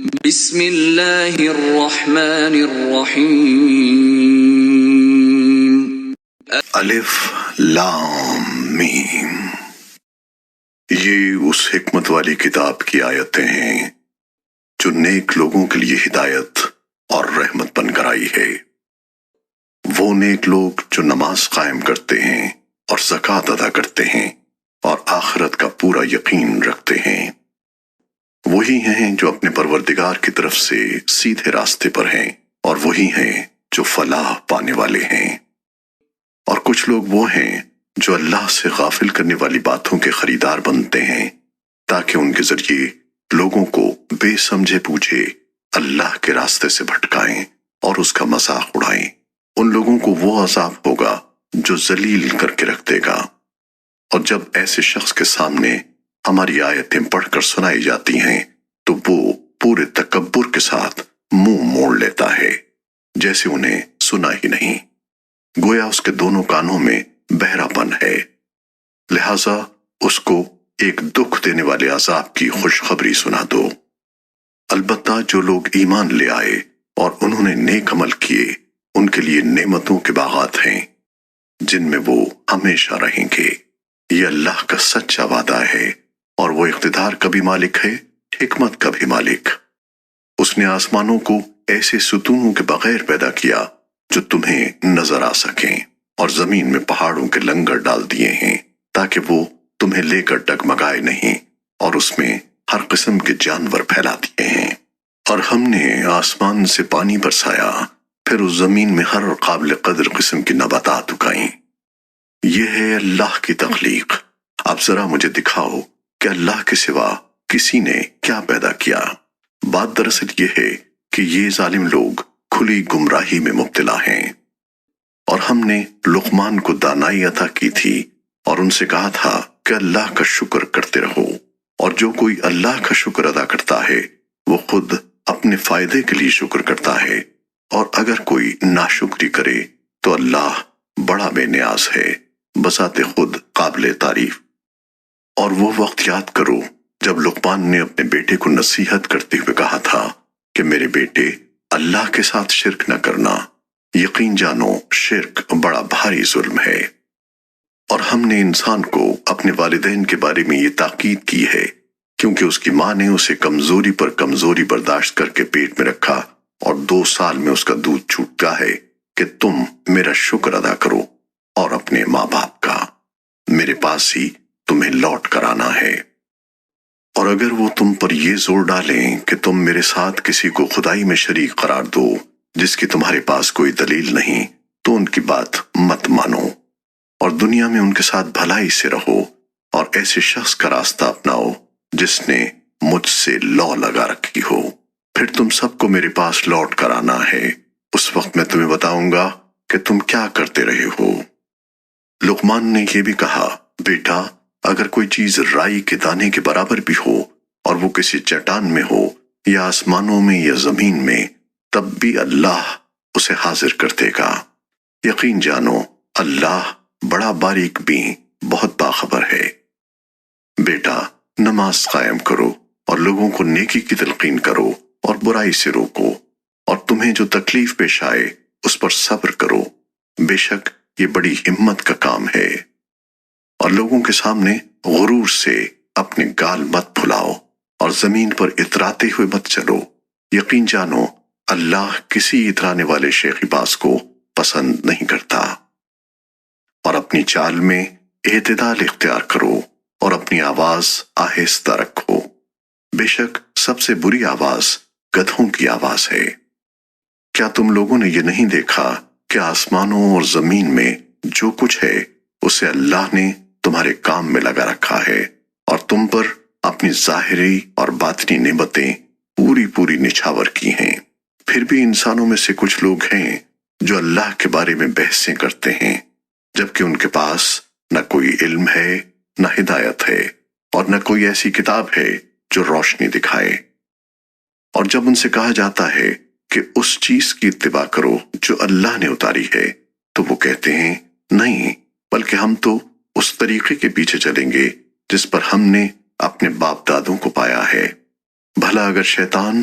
بسم اللہ الرحمن الرحیم الف لام میم۔ یہ اس حکمت والی کتاب کی آیتیں ہیں جو نیک لوگوں کے لیے ہدایت اور رحمت بن کر آئی ہے۔ وہ نیک لوگ جو نماز قائم کرتے ہیں اور زکوٰۃ ادا کرتے ہیں اور آخرت کا پورا یقین رکھتے ہیں، وہی ہیں جو اپنے پروردگار کی طرف سے سیدھے راستے پر ہیں، اور وہی ہیں جو فلاح پانے والے ہیں۔ اور کچھ لوگ وہ ہیں جو اللہ سے غافل کرنے والی باتوں کے خریدار بنتے ہیں تاکہ ان کے ذریعے لوگوں کو بے سمجھے بوجھے اللہ کے راستے سے بھٹکائیں اور اس کا مذاق اڑائیں۔ ان لوگوں کو وہ عذاب ہوگا جو ذلیل کر کے رکھ دے گا۔ اور جب ایسے شخص کے سامنے ہماری آیتیں پڑھ کر سنائی جاتی ہیں تو وہ پورے تکبر کے ساتھ منہ موڑ لیتا ہے جیسے انہیں سنا ہی نہیں، گویا اس کے دونوں کانوں میں بہرا پن ہے۔ لہٰذا اس کو ایک دکھ دینے والے عذاب کی خوشخبری سنا دو۔ البتہ جو لوگ ایمان لے آئے اور انہوں نے نیک عمل کیے، ان کے لیے نعمتوں کے باغات ہیں جن میں وہ ہمیشہ رہیں گے۔ یہ اللہ کا سچا وعدہ ہے، اور وہ اقتدار کا بھی مالک ہے، حکمت کا بھی مالک۔ اس نے آسمانوں کو ایسے ستونوں کے بغیر پیدا کیا جو تمہیں نظر آ سکیں، اور زمین میں پہاڑوں کے لنگر ڈال دیے ہیں تاکہ وہ تمہیں لے کر ڈگمگائے نہیں، اور اس میں ہر قسم کے جانور پھیلا دیے ہیں۔ اور ہم نے آسمان سے پانی برسایا، پھر اس زمین میں ہر قابل قدر قسم کی نباتات اگائیں۔ یہ ہے اللہ کی تخلیق۔ اب ذرا مجھے دکھاؤ کہ اللہ کے سوا کسی نے کیا پیدا کیا۔ بات دراصل یہ ہے کہ یہ ظالم لوگ کھلی گمراہی میں مبتلا ہیں۔ اور ہم نے لقمان کو دانائی عطا کی تھی اور ان سے کہا تھا کہ اللہ کا شکر کرتے رہو، اور جو کوئی اللہ کا شکر ادا کرتا ہے وہ خود اپنے فائدے کے لیے شکر کرتا ہے، اور اگر کوئی ناشکری کرے تو اللہ بڑا بے نیاز ہے، بذات خود قابل تعریف۔ اور وہ وقت یاد کرو جب لقمان نے اپنے بیٹے کو نصیحت کرتے ہوئے کہا تھا کہ میرے بیٹے، اللہ کے ساتھ شرک نہ کرنا، یقین جانو شرک بڑا بھاری ظلم ہے۔ اور ہم نے انسان کو اپنے والدین کے بارے میں یہ تاکید کی ہے کیونکہ اس کی ماں نے اسے کمزوری پر کمزوری برداشت کر کے پیٹ میں رکھا، اور 2 سال میں اس کا دودھ چھوٹا ہے کہ تم میرا شکر ادا کرو اور اپنے ماں باپ کا، میرے پاس ہی تمہیں لوٹ کر آنا ہے۔ اور اگر وہ تم پر یہ زور ڈالیں کہ تم میرے ساتھ کسی کو خدائی میں شریک قرار دو جس کی تمہارے پاس کوئی دلیل نہیں، تو ان کی بات مت مانو، اور دنیا میں ان کے ساتھ بھلائی سے رہو، اور ایسے شخص کا راستہ اپناؤ جس نے مجھ سے لو لگا رکھی ہو۔ پھر تم سب کو میرے پاس لوٹ کر آنا ہے، اس وقت میں تمہیں بتاؤں گا کہ تم کیا کرتے رہے ہو۔ لقمان نے یہ بھی کہا، بیٹا، اگر کوئی چیز رائی کے دانے کے برابر بھی ہو اور وہ کسی چٹان میں ہو یا آسمانوں میں یا زمین میں، تب بھی اللہ اسے حاضر کر دے گا۔ یقین جانو اللہ بڑا باریک بھی بہت باخبر ہے۔ بیٹا، نماز قائم کرو اور لوگوں کو نیکی کی تلقین کرو اور برائی سے روکو، اور تمہیں جو تکلیف پیش آئے اس پر صبر کرو، بے شک یہ بڑی ہمت کا کام ہے۔ اور لوگوں کے سامنے غرور سے اپنے گال مت پھلاؤ اور زمین پر اتراتے ہوئے مت چلو، یقین جانو اللہ کسی اترانے والے شیخی باز کو پسند نہیں کرتا۔ اور اپنی چال میں اعتدال اختیار کرو اور اپنی آواز آہستہ رکھو، بے شک سب سے بری آواز گدھوں کی آواز ہے۔ کیا تم لوگوں نے یہ نہیں دیکھا کہ آسمانوں اور زمین میں جو کچھ ہے اسے اللہ نے تمہارے کام میں لگا رکھا ہے، اور تم پر اپنی ظاہری اور باطنی نعمتیں پوری پوری نچھاور کی ہیں۔ پھر بھی انسانوں میں سے کچھ لوگ ہیں جو اللہ کے بارے میں بحثیں کرتے ہیں جبکہ ان کے پاس نہ کوئی علم ہے، نہ ہدایت ہے، اور نہ کوئی ایسی کتاب ہے جو روشنی دکھائے۔ اور جب ان سے کہا جاتا ہے کہ اس چیز کی اتباع کرو جو اللہ نے اتاری ہے، تو وہ کہتے ہیں نہیں، بلکہ ہم تو اس طریقے کے پیچھے چلیں گے جس پر ہم نے اپنے باپ دادوں کو پایا ہے۔ بھلا اگر شیطان